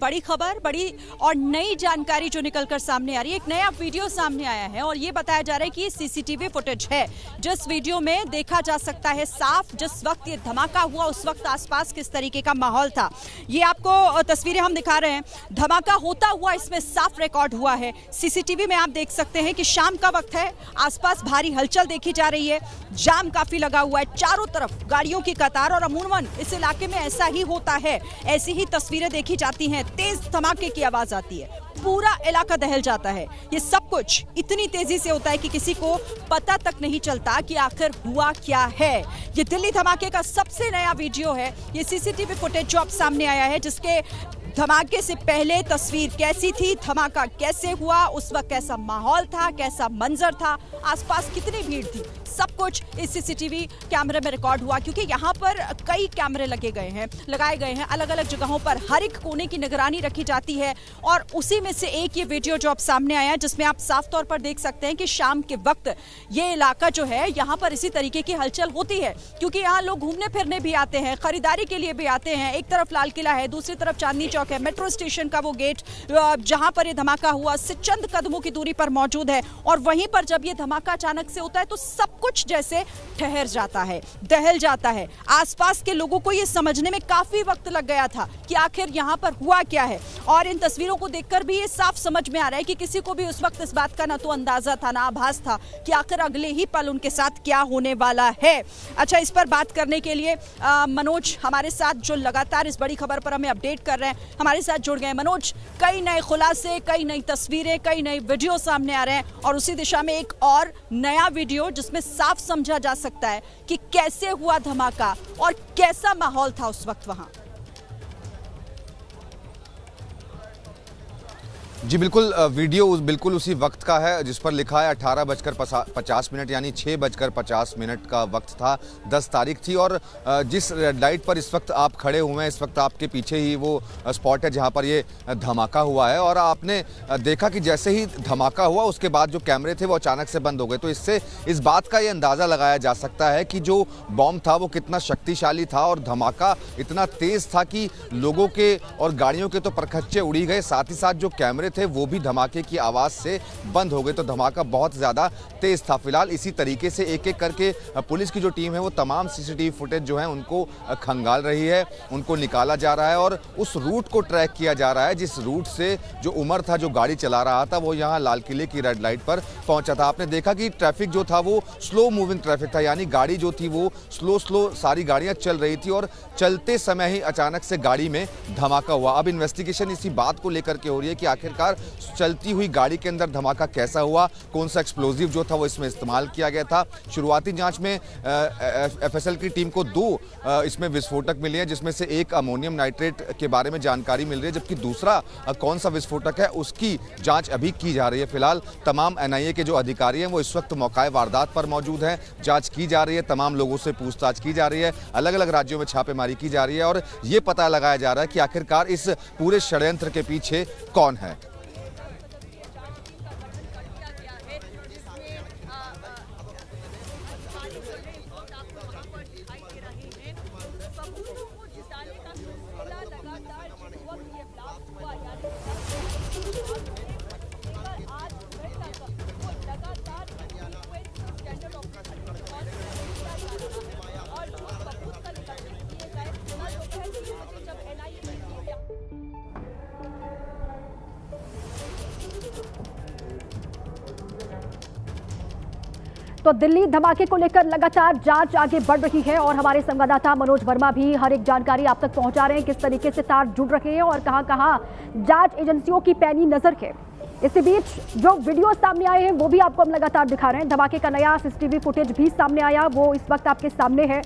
बड़ी खबर, बड़ी और नई जानकारी जो निकलकर सामने आ रही है। एक नया वीडियो सामने आया है और ये बताया जा रहा है कि सीसीटीवी फुटेज है जिस वीडियो में देखा जा सकता है साफ जिस वक्त ये धमाका हुआ उस वक्त आसपास किस तरीके का माहौल था। ये आपको तस्वीरें हम दिखा रहे हैं, धमाका होता हुआ इसमें साफ रिकॉर्ड हुआ है। सीसीटीवी में आप देख सकते हैं कि शाम का वक्त है, आसपास भारी हलचल देखी जा रही है, जाम काफी लगा हुआ है, चारों तरफ गाड़ियों की कतार और अमूमन इस इलाके में ऐसा ही होता है। ऐसी ही तस्वीरें देखी जाती हैं, तेज धमाके की आवाज आती है, पूरा इलाका दहल जाता है। ये सब कुछ इतनी तेजी से होता है कि किसी को पता तक नहीं चलता कि आखिर हुआ क्या है। ये दिल्ली धमाके का सबसे नया वीडियो है, ये सीसीटीवी फुटेज जो अब सामने आया है, जिसके धमाके से पहले तस्वीर कैसी थी, धमाका कैसे हुआ, उस वक्त कैसा माहौल था, कैसा मंजर था, आसपास कितनी भीड़ थी, सब कुछ इस सीसीटीवी कैमरे में रिकॉर्ड हुआ। क्योंकि यहाँ पर कई कैमरे लगाए गए हैं अलग अलग जगहों पर, हर एक कोने की निगरानी रखी जाती है और उसी में से एक ये वीडियो जो अब सामने आया जिसमें आप साफ तौर पर देख सकते हैं कि शाम के वक्त ये इलाका जो है यहाँ पर इसी तरीके की हलचल होती है। क्योंकि यहाँ लोग घूमने फिरने भी आते हैं, खरीदारी के लिए भी आते हैं। एक तरफ लाल किला है, दूसरी तरफ चांदनी चौक है, मेट्रो स्टेशन का वो गेट जहां पर ये धमाका हुआ से चंद कदमों की दूरी पर मौजूद है। और वहीं पर जब ये धमाका अचानक से होता है तो सब कुछ जैसे ठहर जाता है, दहल जाता है। आसपास के लोगों को ये समझने में काफी वक्त लग गया था कि आखिर यहाँ पर हुआ क्या है। और इन तस्वीरों को देखकर भी ये साफ समझ में आ रहा है कि किसी को भी उस वक्त इस बात का ना तो अंदाजा था ना आभास था कि आखिर अगले ही पल उनके साथ क्या होने वाला है। अच्छा, इस पर बात करने के लिए मनोज हमारे साथ जो लगातार इस बड़ी खबर पर हमें अपडेट कर रहे हैं हमारे साथ जुड़ गए। मनोज, कई नए खुलासे, कई नई तस्वीरें, कई नए वीडियो सामने आ रहे हैं और उसी दिशा में एक और नया वीडियो जिसमें साफ समझा जा सकता है कि कैसे हुआ धमाका और कैसा माहौल था उस वक्त वहां। जी बिल्कुल, वीडियो बिल्कुल उसी वक्त का है जिस पर लिखा है 18:50 यानी 6:50 का वक्त था। 10 तारीख थी और जिस रेड लाइट पर इस वक्त आप खड़े हुए हैं, इस वक्त आपके पीछे ही वो स्पॉट है जहां पर ये धमाका हुआ है। और आपने देखा कि जैसे ही धमाका हुआ उसके बाद जो कैमरे थे वो अचानक से बंद हो गए। तो इससे इस बात का ये अंदाज़ा लगाया जा सकता है कि जो बॉम्ब था वो कितना शक्तिशाली था और धमाका इतना तेज़ था कि लोगों के और गाड़ियों के तो परखच्चे उड़ी गए, साथ ही साथ जो कैमरे थे वो भी धमाके की आवाज से बंद हो गए। तो धमाका बहुत ज्यादा तेज था। फिलहाल इसी तरीके से एक एक करके पुलिस की जो टीम है वो तमाम सीसीटीवी फुटेज जो है उनको खंगाल रही है, उनको निकाला जा रहा है और उस रूट को ट्रैक किया जा रहा है जिस रूट से जो उमर था जो गाड़ी चला रहा था वो यहाँ लाल किले की रेड लाइट पर पहुंचा था। आपने देखा कि ट्रैफिक जो था वो स्लो मूविंग ट्रैफिक था, यानी गाड़ी जो थी वो स्लो सारी गाड़ियां चल रही थी और चलते समय ही अचानक से गाड़ी में धमाका हुआ। अब इन्वेस्टिगेशन इसी बात को लेकर के हो रही है कि आखिरकार चलती हुई गाड़ी के अंदर धमाका कैसा हुआ, कौन सा एक्सप्लोजिव जो था वो इसमें इस्तेमाल किया गया था। शुरुआती जांच में एफएसएल की टीम को 2 इसमें विस्फोटक मिले हैं, जिसमें से एक अमोनियम नाइट्रेट के बारे में जानकारी मिल रही है, जबकि दूसरा कौन सा विस्फोटक है उसकी जांच अभी की जा रही है। फिलहाल तमाम एनआईए के जो अधिकारी हैं वो इस वक्त मौके वारदात पर मौजूद हैं, जांच की जा रही है, तमाम लोगों से पूछताछ की जा रही है, अलग अलग राज्यों में छापेमारी की जा रही है और ये पता लगाया जा रहा है कि आखिरकार इस पूरे षड्यंत्र के पीछे कौन है। तो दिल्ली धमाके को लेकर लगातार जांच आगे बढ़ रही है और हमारे संवाददाता मनोज वर्मा भी हर एक जानकारी आप तक पहुंचा रहे हैं, किस तरीके से तार जुड़ रहे हैं और कहां-कहां जांच एजेंसियों की पैनी नजर है। इसी बीच जो वीडियो सामने आए हैं वो भी आपको हम लगातार दिखा रहे हैं। धमाके का नया सीसीटीवी फुटेज भी सामने आया, वो इस वक्त आपके सामने है।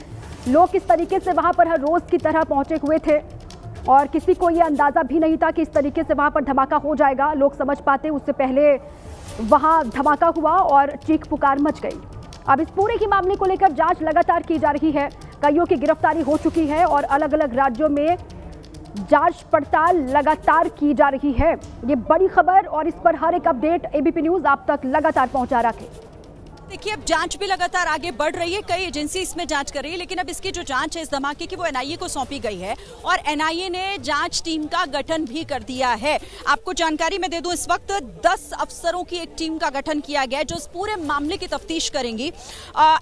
लोग किस तरीके से वहां पर हर रोज की तरह पहुंचे हुए थे और किसी को ये अंदाजा भी नहीं था कि इस तरीके से वहां पर धमाका हो जाएगा। लोग समझ पाते उससे पहले वहां धमाका हुआ और चीख पुकार मच गई। अब इस पूरे ही मामले को लेकर जांच लगातार की जा रही है, कईयों की गिरफ्तारी हो चुकी है और अलग अलग राज्यों में जांच पड़ताल लगातार की जा रही है। ये बड़ी खबर और इस पर हर एक अपडेट एबीपी न्यूज आप तक लगातार पहुंचा रहा है। देखिए, अब जांच भी लगातार आगे बढ़ रही है, कई एजेंसी इसमें जांच कर रही है, लेकिन अब इसकी जो जांच है इस धमाके की वो एनआईए को सौंपी गई है और एनआईए ने जांच टीम का गठन भी कर दिया है। आपको जानकारी मैं दे दूं, इस वक्त 10 अफसरों की एक टीम का गठन किया गया है जो इस पूरे मामले की तफ्तीश करेंगी।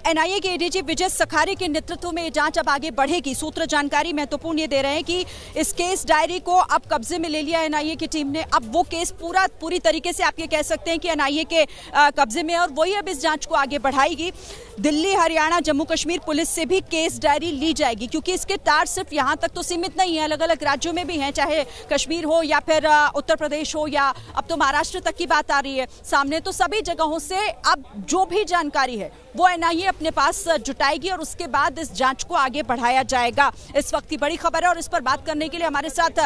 एनआईए के एडीजी विजय सखारे के नेतृत्व में ये जांच अब आगे बढ़ेगी। सूत्र जानकारी महत्वपूर्ण ये दे रहे हैं कि इस केस डायरी को अब कब्जे में ले लिया एनआईए की टीम ने। अब वो केस पूरी तरीके से आप ये कह सकते हैं कि एनआईए के कब्जे में, और वही अब इस जांच को आगे बढ़ाएगी। दिल्ली, हरियाणा, जम्मू कश्मीर पुलिस से भी केस डायरी ली जाएगी, क्योंकि इसके तार सिर्फ यहां तक तो सीमित नहीं है, अलग अलग राज्यों में भी हैं, चाहे कश्मीर हो या फिर उत्तर प्रदेश हो या अब तो महाराष्ट्र तक की बात आ रही है सामने। तो सभी जगहों से अब जो भी जानकारी है वो एनआईए अपने पास जुटाएगी और उसके बाद इस जांच को आगे बढ़ाया जाएगा। इस वक्त की बड़ी खबर है और इस पर बात करने के लिए हमारे साथ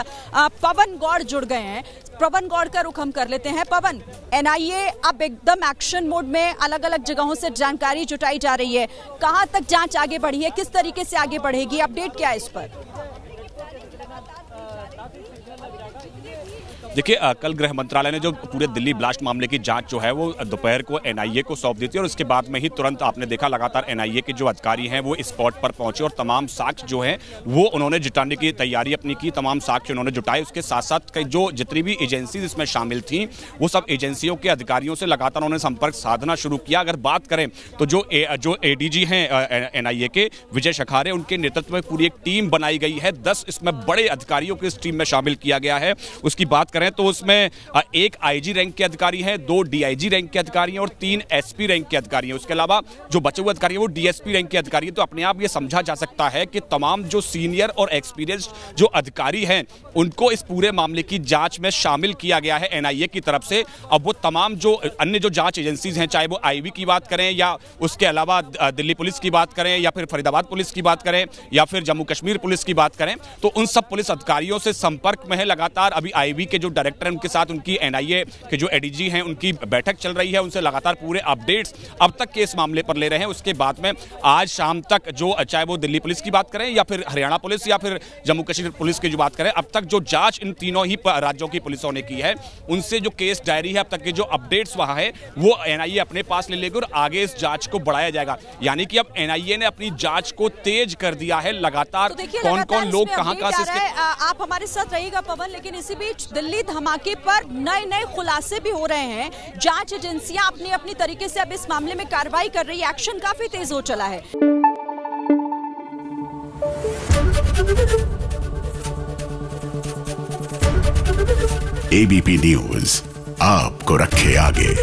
पवन गौड़ जुड़ गए हैं। पवन गौड़ का रुख हम कर लेते हैं। पवन, एनआईए अब एकदम एक्शन मोड में अलग अलग जगहों से जानकारी जुटाई जा रही है, कहां तक जांच आगे बढ़ी है, किस तरीके से आगे बढ़ेगी, अपडेट क्या है इस पर? देखिए, कल गृह मंत्रालय ने जो पूरे दिल्ली ब्लास्ट मामले की जांच जो है वो दोपहर को एनआईए को सौंप दी थी और उसके बाद में ही तुरंत आपने देखा लगातार एनआईए के जो अधिकारी हैं वो स्पॉट पर पहुंचे और तमाम साक्ष्य जो हैं वो उन्होंने जुटाने की तैयारी अपनी की, तमाम साक्ष्य उन्होंने जुटाए। उसके साथ साथ जो जितनी भी एजेंसी इसमें शामिल थी वो सब एजेंसियों के अधिकारियों से लगातार उन्होंने संपर्क साधना शुरू किया। अगर बात करें तो जो एडीजी हैं एनआईए के विजय सखारे, उनके नेतृत्व में पूरी एक टीम बनाई गई है। 10 इसमें बड़े अधिकारियों को इस टीम में शामिल किया गया है। उसकी बात करें तो उसमें एक आईजी रैंक के अधिकारी हैं, 2 डीआईजी रैंक के अधिकारी हैं और 3 एसपी रैंक के अधिकारी हैं। उसके अलावा जो बचे हुए अधिकारी हैं वो डीएसपी रैंक के अधिकारी हैं। तो अपने आप ये समझा जा सकता है कि तमाम जो सीनियर और एक्सपीरियंस्ड जो अधिकारी हैं उनको इस पूरे मामले की जांच में शामिल किया गया है एनआईए की तरफ से। अब वो तमाम जो अन्य जो जांच एजेंसीज हैं, चाहे वो आईबी की बात करें या उसके अलावा दिल्ली पुलिस की बात करें या फिर फरीदाबाद पुलिस की बात करें या फिर जम्मू कश्मीर पुलिस की बात करें, तो उन सब पुलिस अधिकारियों से संपर्क में है लगातार। अभी आईबी के जो डायरेक्टर हैं उनके साथ उनकी एनआईए के जो एडीजी हैं उनकी बैठक चल रही है, उनसे लगातार पूरे अपडेट्स अब तक के इस मामले पर ले रहे हैं। उसके बाद में आज शाम तक जो चाहे वो दिल्ली पुलिस की बात करें या फिर हरियाणा पुलिस या फिर जम्मू कश्मीर पुलिस की जो बात करें, अब तक जो जांच इन तीनों ही राज्यों की पुलिसों ने की है उनसे जो केस डायरी है अब तक के जो अपडेट्स वहां है वो एनआईए अपने पास ले लेगी और आगे इस जांच को बढ़ाया जाएगा। यानी कि अब एनआईए ने अपनी जांच को तेज कर दिया है। लगातार कौन कौन लोग कहां से आप हमारे साथ रहिएगा पवन, लेकिन इसी बीच दिल्ली धमाके पर नए खुलासे भी हो रहे हैं। जांच एजेंसियां अपनी अपनी तरीके से अब इस मामले में कार्रवाई कर रही है, एक्शन काफी तेज हो चला है। एबीपी न्यूज आपको रखे आगे।